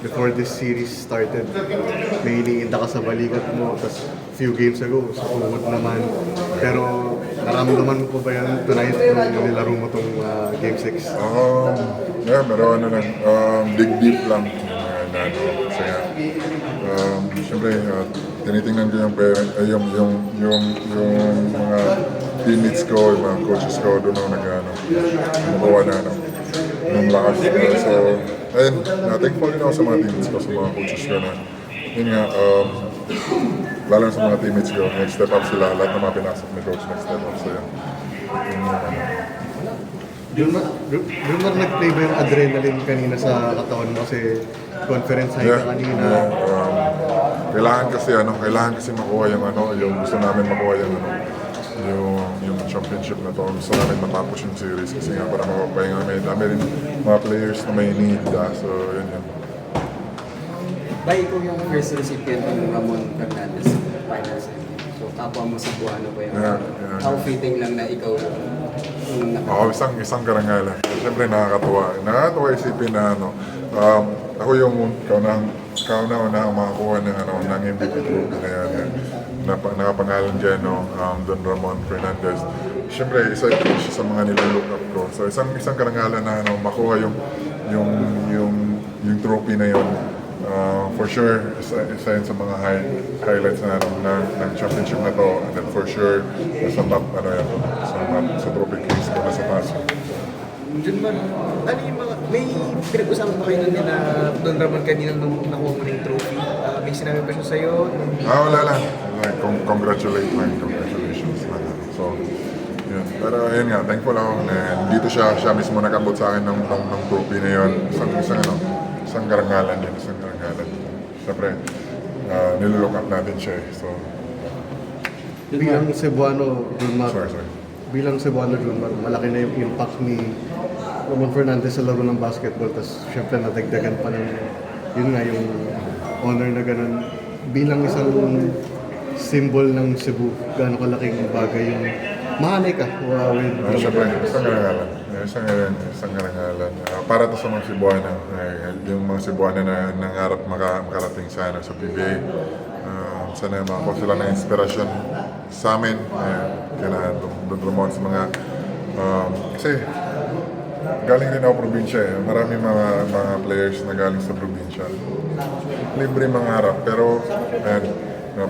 before this series started, may iniinda ka sa balikat mo, tapos few games ago, sa tuhod naman. Pero naramdaman mo po ba yan tonight nung nilaro mo tong Game 6? Yeah, pero ano lang, dig deep lang na ano, kasi siyempre, tinitingnan ko yung mga teammates ko, yung mga coaches ko, doon ako nakuha na ng lakas. So, ayun, thankful din ako sa mga teammates ko, sa mga coaches ko na, yun nga, lalo na sa mga teammates ko, next step up sila, lahat ng mga pinasok ni coach, next step up. So, yun. Junmar, nag-play ba yung adrenaline kanina sa katawan mo kasi conference high ka kanina? Kailangan kasi makuha yung gusto namin makuha yung championship na to. Gusto namin matapos yung series kasi nga para mapapahinga kami. Dami rin mga players na may need. So, yun. Ba, ikaw yung first recipient ng Ramon Fernandez finals. So, kapwa mo si Buano ba yung how fitting lang na ikaw yung isang karangalan. Siyempre nakakatuwa. Nakakatuwa isipin na ako yung kauna-una makakuha ng MVP trophy na yan. Nakapangalan dyan, Don Ramon Fernandez. Siyempre, isa siya sa mga nilalook up ko. So, isang karangalan na makuha yung trophy na yun. For sure, isa yun sa mga highlights ng championship na to. And then for sure, sa top, sa trophy case ko na sa taas. Junmar, ano yung mga, may pinag-usapan ba kayo nun na Don Ramon kanina nung nakuha mo na yung trophy? May sinabi pa siya sa'yo? Wala lang. Congratulations lang. So, yun. Pero yun nga, thankful ako na dito siya mismo nakabot sa akin ng trophy na yun. Isang karangalan yun, Siyempre, nilook up natin siya eh. So, Bilang Cebuano, Junmar, sorry. bilang Cebuano, Junmar, malaki na yung impact ni Ramon Fernandez sa laro ng basketball. Tapos syempre nadagdagan pa ng, yun nga, yung honor na ganun. Bilang isang symbol ng Cebu, gaano kalaking bagay yung mahanay ka with Siyempre, isang karangalan. Para to sa mga Cebuana, yung mga Cebuana na nangarap makarating sa PBA. Sana makakuha sila ng inspirasyon sa amin. Kaya Don Ramon sa mga... kasi galing din ako probinsya eh. Maraming mga players na galing sa probinsya. Libre mangarap, pero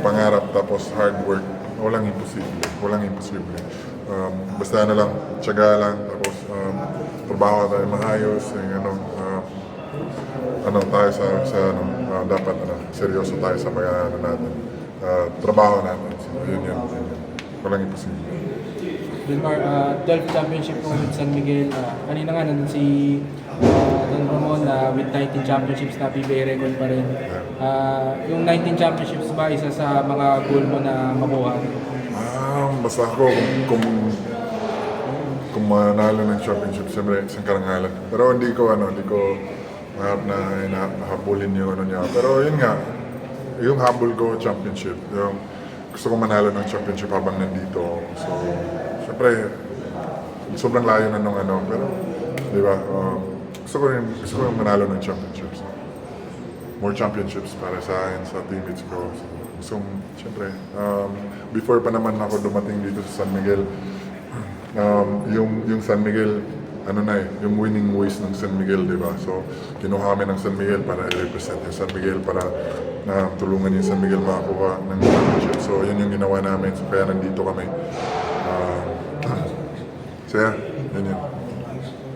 pangarap tapos hard work, walang imposible. Basta lang, tiyaga lang, tapos trabaho tayo maayos, tayo dapat seryoso tayo sa pag natin, trabaho natin. So, yun. Walang imposible. Junmar, 12 championship mo with San Miguel. Kanina nga nandun si Don Ramon with 19 championships na PBA record pa rin. Yung 19 championships ba isa sa mga goal mo na makuha? Basta ako kung manalo ng championship, siyempre isang karangalan. Pero hindi ko maharap na habulin yung niya. Pero yun nga, yung habol ko championship. Yung gusto ko manalo ng championship habang nandito. So, siyempre, sobrang layo na pero, di ba, gusto ko manalo ng championships. More championships para sa akin, sa teammates ko. So, siyempre, before pa naman ako dumating dito sa San Miguel, yung San Miguel, yung winning ways ng San Miguel, di ba? So, kinuha kami ng San Miguel para i-represent yung San Miguel, para tulungan yung San Miguel makakuha ng championship. So, yun yung ginawa namin. So, kaya nandito kami. So, yeah, yun.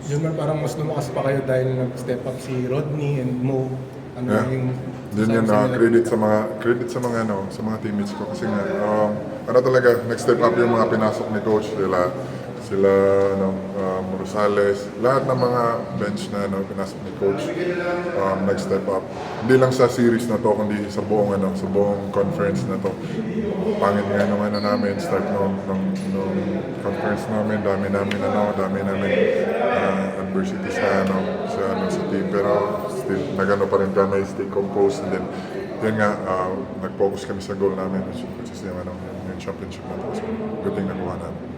Junmar, parang mas lumakas pa kayo dahil nag-step up si Rodney and Mo. Yun credit sa mga teammates ko kasi nga talaga next step up yung mga pinasok ni coach, sila Rosales, lahat ng mga bench na pinasok ni coach, next step up. Hindi lang sa series na to kundi sa buong conference na to. Pangit nga namin start ng conference namin, dami namin adversity sa team, pero still nagano pa rin kami, stay composed, and then yun nga, nag-focus kami sa goal namin, which is yung championship na to. So, good thing nakuha namin.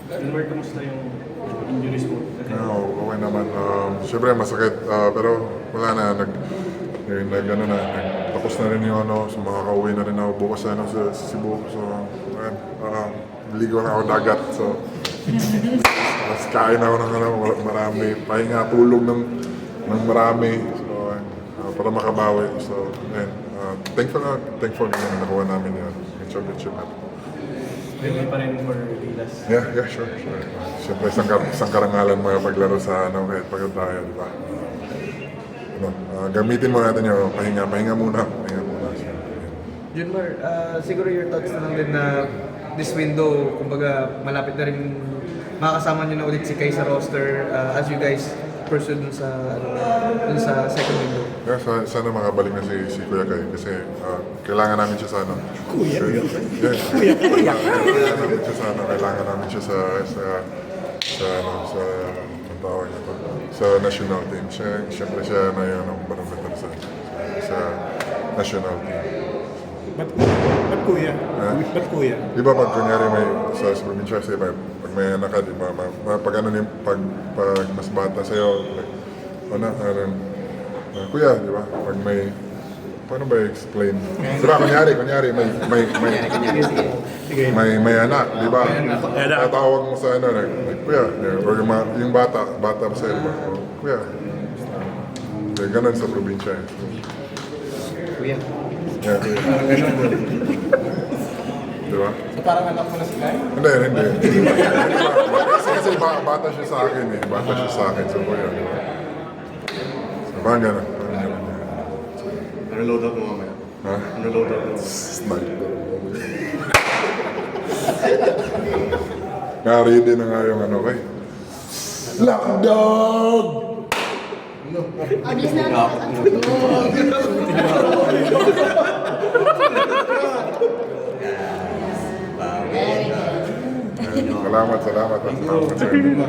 Junmar, kamusta yung injuries mo? Okay naman. Siyempre masakit, pero wala na. Tapos na rin yung ano, so makakauwi na rin ako bukas sa Cebu. So, ayan, ligo na ako dagat. So, tapos kain ako ng marami. Pahinga, tulog ng marami. So, ayan, para makabawi. So, ayan, thankful na nakuha namin yun. Yung championship natin. Pwede pa rin for Gilas. Yeah, sure. Siyempre, isang karangalan mo yung paglaro sa kahit pagod tayo, di ba? Gamitin mo natin yung pahinga muna. Junmar, siguro your thoughts na lang din na this window, kumbaga malapit na rin makakasama nyo na ulit si Kai sa roster as you guys pursue dun sa second window. Yeah, sana makabalik na si Kuya Kai kasi kailangan namin siya sa ano. Kuya. Kailangan namin siya sa ang tawag niya to, sa national team. Siyempre siya na yun ang barometer sa national team. Ba't kuya? Ba't kuya? Di ba pag kunyari may sa probinsya, pag may anak ka, di ba, pag mas bata sa'yo, like, kuya, di ba, pag may, paano ba i-explain? Di ba, kunyari, may anak, di ba? Tatawag mo sa ano, like, kuya, or yung bata pa sa'yo, di ba? Kuya. Ganun sa probinsya. Kuya. Yeah, kuya. Di ba? So parang anak mo na si Kai? Hindi. Kasi bata siya sa akin eh. Bata siya sa akin. So, kuya, di ba? So, parang gano'n. Ano load out mo mamaya? Ha? Ano load out mo? Sniper. Nari-ready na nga yung ano kay. Lockdown! Bilis na. Salamat. Salamat sa inyo.